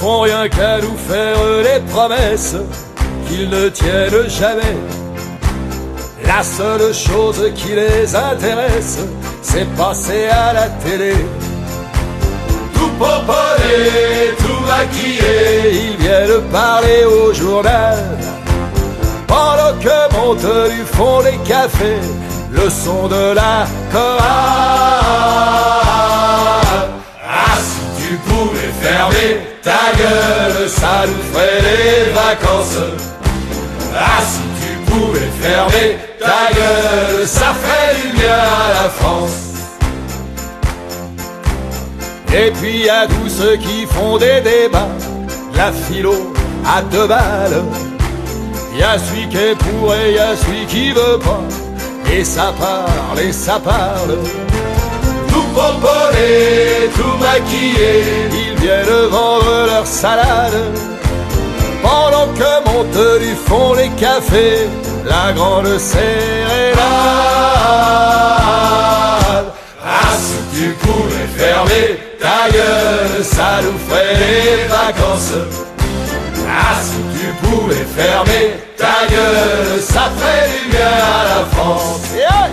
font rien qu'à nous faire des promesses qu'ils ne tiennent jamais. La seule chose qui les intéresse, c'est passer à la télé. Tout pomponné, tout maquillé, ils viennent parler au journal. Pendant que monte du fond des cafés le son de la chorale. Ah, si tu pouvais fermer ta gueule, ça nous ferait des vacances. Ah, si tu pouvais fermer ta gueule, ça ferait du bien à la France. Et puis y a tous ceux qui font des débats, la philo à 2 balles. Y a celui qui est pour et y a celui qui veut pas. Et ça parle. Tout pomponné, tout maquillé, ils viennent vendre leur salade. Pendant que monte du fond les cafés la grande sérénade. Ah, si tu pouvais fermer ta gueule, ça nous ferait des vacances. Ah, si tu pouvais fermer ta gueule, ça ferait du bien à la France. Yeah!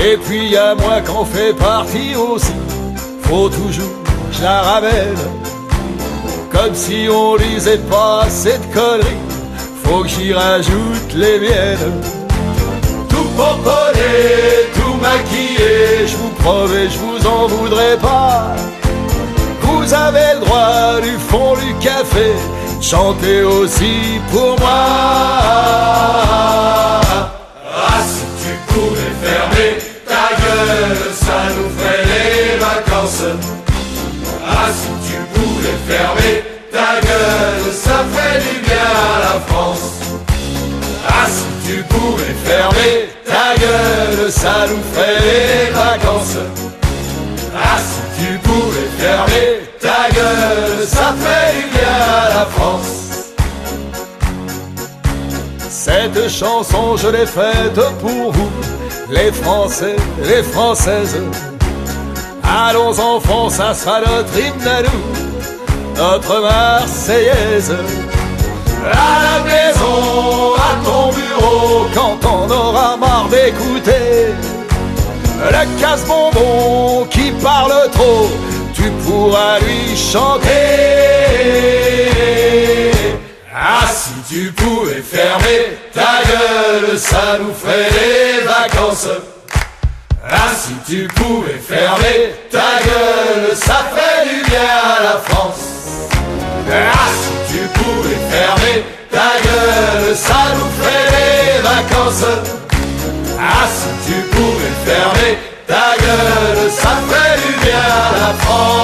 Et puis y a moi qu'en fait partie aussi, faut toujours que je la ramène. Comme si on disait pas assez de conneries, faut que j'y rajoute les miennes. Tout pomponné, tout maquillé, je vous promets, je vous en voudrais pas. Vous avez le droit du fond du café, chantez aussi pour moi. Ah, si tu pouvais fermer ta gueule, ça nous ferait les vacances. Ah, si tu pouvais fermer ta gueule, ça ferait du bien à la France. Ah, si tu pouvais fermer ta gueule, ça nous ferait les vacances. Ah, si tu pouvais fermer ta gueule, ça ferait du bien à la France. Cette chanson, je l'ai faite pour vous, les Français, les Françaises. Allons enfants, ça sera notre hymne à nous, notre Marseillaise. À la maison, à ton bureau, quand on aura marre d'écouter le casse-bonbon qui parle trop, tu pourras lui chanter. Ah, si tu pouvais fermer ta gueule, ça nous ferait des vacances. Ah, si tu pouvais fermer ta gueule, ça ferait du bien à la France. Ah, si tu pouvais fermer ta gueule, ça nous ferait des vacances. Ah, si tu pouvais fermer ta gueule, ça ferait du bien à la France.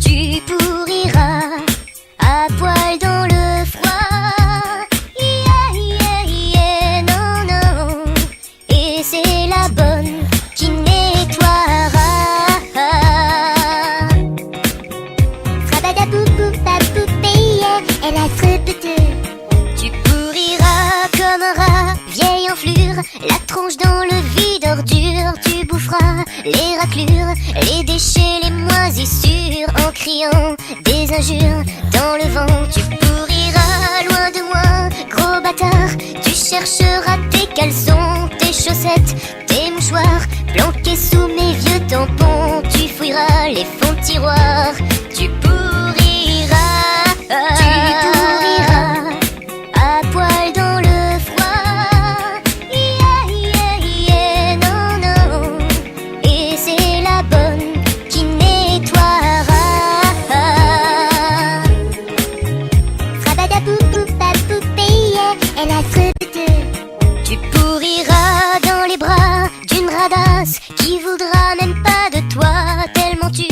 Tu pourriras à poil dans le froid, yeah, yeah, yeah, non, non. Et c'est la bonne qui nettoiera. Frabadaboubou, baboubé, elle a très pété. Tu pourriras comme un rat, vieille enflure, la tronche dans le vide ordure. Tu boufferas les raclures, les déchets, les moisissures, en criant des injures dans le vent. Tu pourriras loin de moi, gros bâtard. Tu chercheras tes caleçons, tes chaussettes, tes mouchoirs planqués sous mes vieux tampons. Tu fouilleras les fonds de tiroir. Tu pourriras à poil dans le froid, yeah, yeah, yeah, non, non. Et c'est la bonne qui nettoiera. Frabadaboubou, baboubé, elle a très pété. Tu pourriras dans les bras d'une radasse qui voudra même pas de toi, tellement tu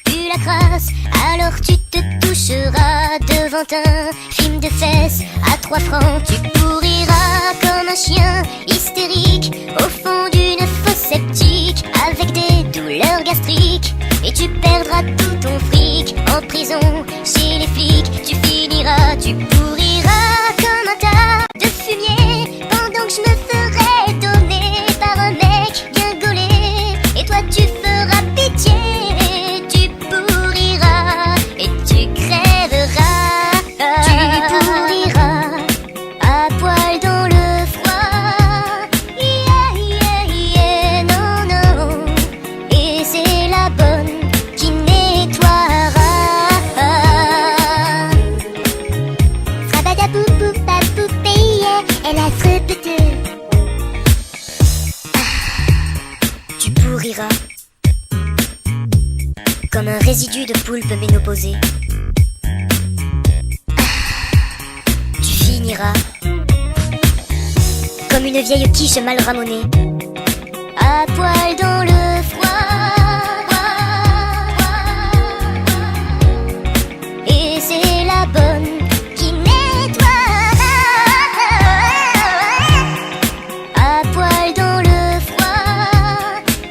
pues la crasse. Alors tu te toucheras devant un film de de fesses à 3 francs. Tu pourriras comme un chien hystérique au fond d'une fosse septique avec des douleurs gastriques. Et tu perdras tout ton fric en prison chez les flics. Tu finiras, tu pourriras comme un tas de fumier pendant que je me ferai donner par un mec bien gaulé. Et toi tu feras pitié. Tu pourriras et tu crèveras. Tu pourriras à poil dans le froid. Yeah, yeah, yeah, non, non. Et c'est la bonne qui nettoiera. Frabadaboubou, baboubé, elle a trop de deux. Tu pourriras comme un résidu de poulpe ménopausée. Tu finiras comme une vieille quiche mal ramonée, à poil dans le froid. Et c'est la bonne qui nettoiera. À poil dans le froid.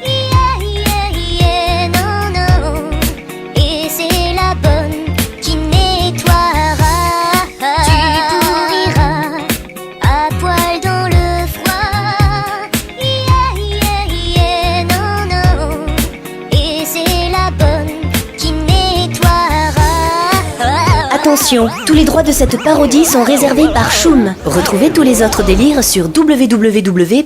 Yeah, yeah, yeah, non, non. Et c'est la bonne qui nettoiera. Tu pourriras à poil dans le froid. Yeah, yeah, yeah, non, non. Et c'est la bonne qui nettoiera. Attention, tous les droits de cette parodie sont réservés par Choum. Retrouvez tous les autres délires sur www.choum.com.